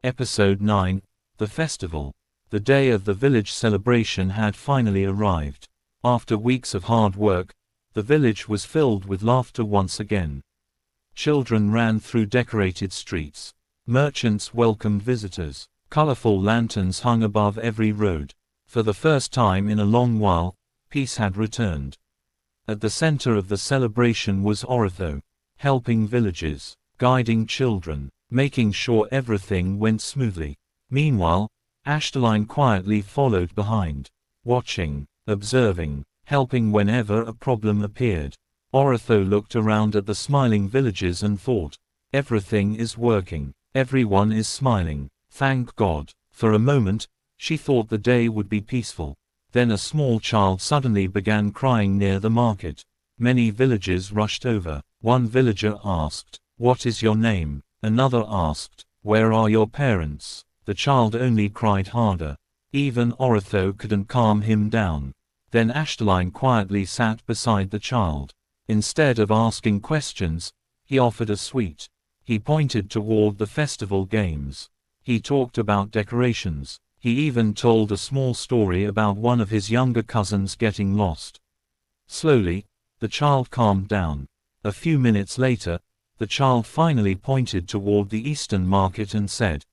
Episode 9, The Festival. The day of the village celebration had finally arrived. After weeks of hard work, the village was filled with laughter once again. Children ran through decorated streets. Merchants welcomed visitors. Colorful lanterns hung above every road. For the first time in a long while, peace had returned. At the center of the celebration was Oritho, helping villages, guiding children, making sure everything went smoothly. Meanwhile, Ashtaline quietly followed behind, watching, observing, helping whenever a problem appeared. Oritho looked around at the smiling villagers and thought, everything is working, everyone is smiling, thank God. For a moment, she thought the day would be peaceful. Then a small child suddenly began crying near the market. Many villagers rushed over. One villager asked, "What is your name?" Another asked, "Where are your parents?" The child only cried harder. Even Oritho couldn't calm him down. Then Ashtaline quietly sat beside the child. Instead of asking questions, he offered a sweet. He pointed toward the festival games. He talked about decorations. He even told a small story about one of his younger cousins getting lost. Slowly, the child calmed down. A few minutes later, the child finally pointed toward the eastern market and said,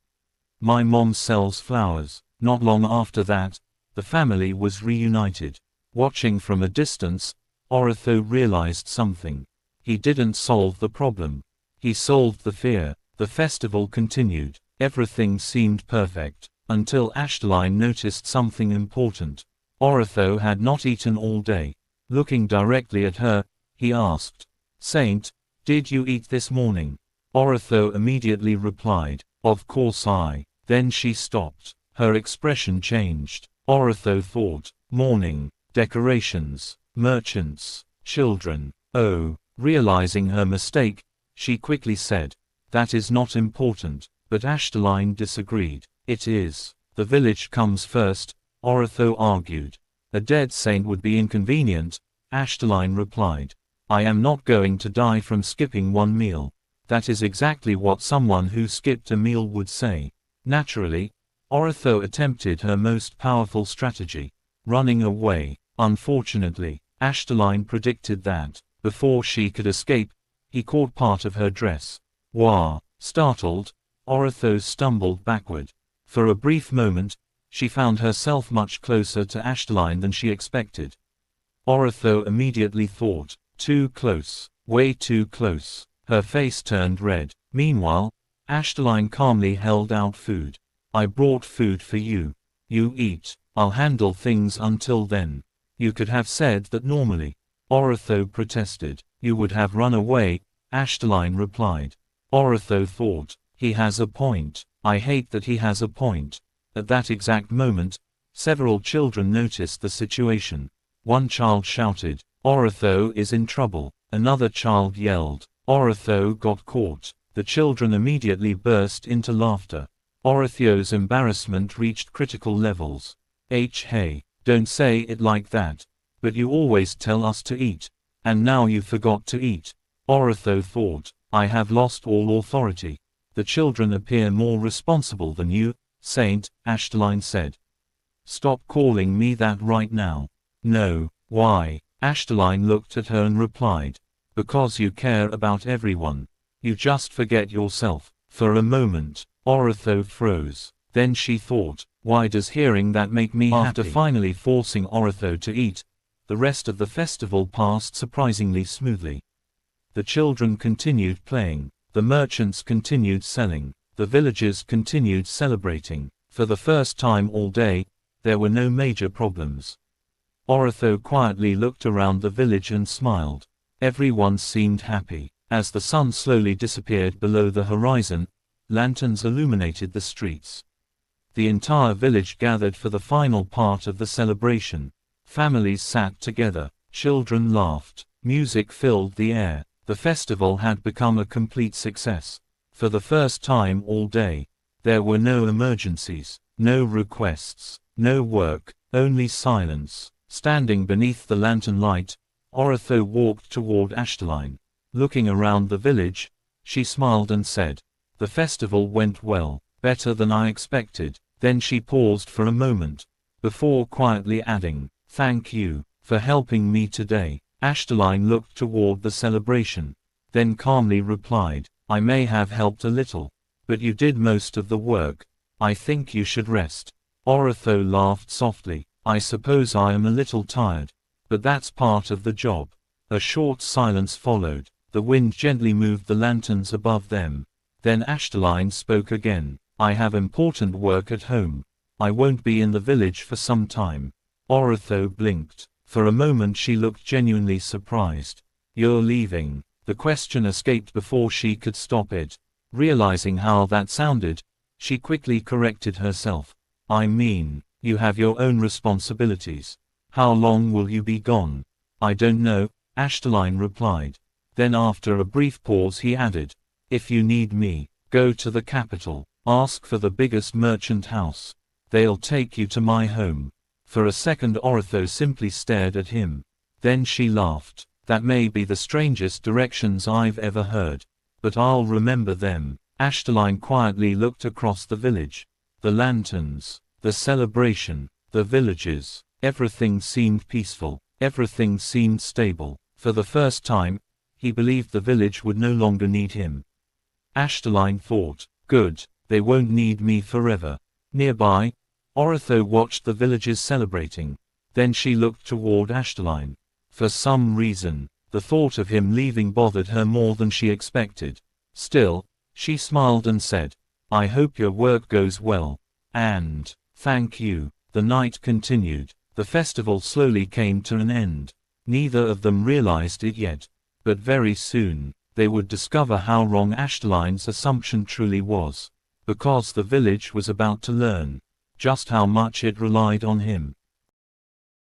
"My mom sells flowers." Not long after that, the family was reunited. Watching from a distance, Oritho realized something. He didn't solve the problem. He solved the fear. The festival continued. Everything seemed perfect, until Ashtaline noticed something important. Oritho had not eaten all day. Looking directly at her, he asked, "Saint, did you eat this morning?" Oritho immediately replied, "Of course I." Then she stopped. Her expression changed. Oritho thought, morning, decorations, merchants, children. Oh, realizing her mistake, she quickly said, "That is not important." But Ashtaline disagreed. "It is. The village comes first," Oritho argued. "A dead saint would be inconvenient," Ashtaline replied. "I am not going to die from skipping one meal." That is exactly what someone who skipped a meal would say. Naturally, Oritho attempted her most powerful strategy, running away. Unfortunately, Ashtaline predicted that, before she could escape, he caught part of her dress. Wah! Startled, Oritho stumbled backward. For a brief moment, she found herself much closer to Ashtaline than she expected. Oritho immediately thought, too close, way too close. Her face turned red. Meanwhile, Ashtaline calmly held out food. "I brought food for you. You eat. I'll handle things until then." "You could have said that normally," Oritho protested. "You would have run away," Ashtaline replied. Oritho thought, he has a point. I hate that he has a point. At that exact moment, several children noticed the situation. One child shouted, "Oritho is in trouble." Another child yelled, "Oritho got caught." The children immediately burst into laughter. Oritho's embarrassment reached critical levels. Hey, don't say it like that. But you always tell us to eat. And now you forgot to eat. Oritho thought, I have lost all authority. The children appear more responsible than you, Saint, Ashtaline said. Stop calling me that right now. No, why? Ashtaline looked at her and replied, because you care about everyone. You just forget yourself. For a moment, Oritho froze. Then she thought, why does hearing that make me happy? After finally forcing Oritho to eat, the rest of the festival passed surprisingly smoothly. The children continued playing. The merchants continued selling. The villagers continued celebrating. For the first time all day, there were no major problems. Oritho quietly looked around the village and smiled. Everyone seemed happy. As the sun slowly disappeared below the horizon, lanterns illuminated the streets. The entire village gathered for the final part of the celebration. Families sat together. Children laughed. Music filled the air. The festival had become a complete success. For the first time all day, there were no emergencies, no requests, no work, only silence. Standing beneath the lantern light, Oritho walked toward Ashtaline. Looking around the village, she smiled and said, the festival went well, Better than I expected. Then she paused for a moment, before quietly adding, "Thank you for helping me today." Ashtaline looked toward the celebration, then calmly replied, "I may have helped a little, but you did most of the work. I think you should rest." Oritho laughed softly. "I suppose I am a little tired, but that's part of the job." A short silence followed. The wind gently moved the lanterns above them. Then Ashtaline spoke again. "I have important work at home. I won't be in the village for some time." Oritho blinked. For a moment she looked genuinely surprised. "You're leaving?" The question escaped before she could stop it. Realizing how that sounded, she quickly corrected herself. "I mean, you have your own responsibilities. How long will you be gone?" "I don't know," Ashtaline replied. Then after a brief pause he added, "If you need me, go to the capital. Ask for the biggest merchant house. They'll take you to my home." For a second Oritho simply stared at him. Then she laughed. "That may be the strangest directions I've ever heard, but I'll remember them." Ashtaline quietly looked across the village. The lanterns, the celebration, the villages, everything seemed peaceful, everything seemed stable. For the first time, he believed the village would no longer need him. Ashtaline thought, "Good, they won't need me forever." Nearby, Oritho watched the villagers celebrating. Then she looked toward Ashtaline. For some reason, the thought of him leaving bothered her more than she expected. Still, she smiled and said, "I hope your work goes well. And, thank you." The night continued. The festival slowly came to an end. Neither of them realized it yet. But very soon, they would discover how wrong Ashtaline's assumption truly was. Because the village was about to learn just how much it relied on him.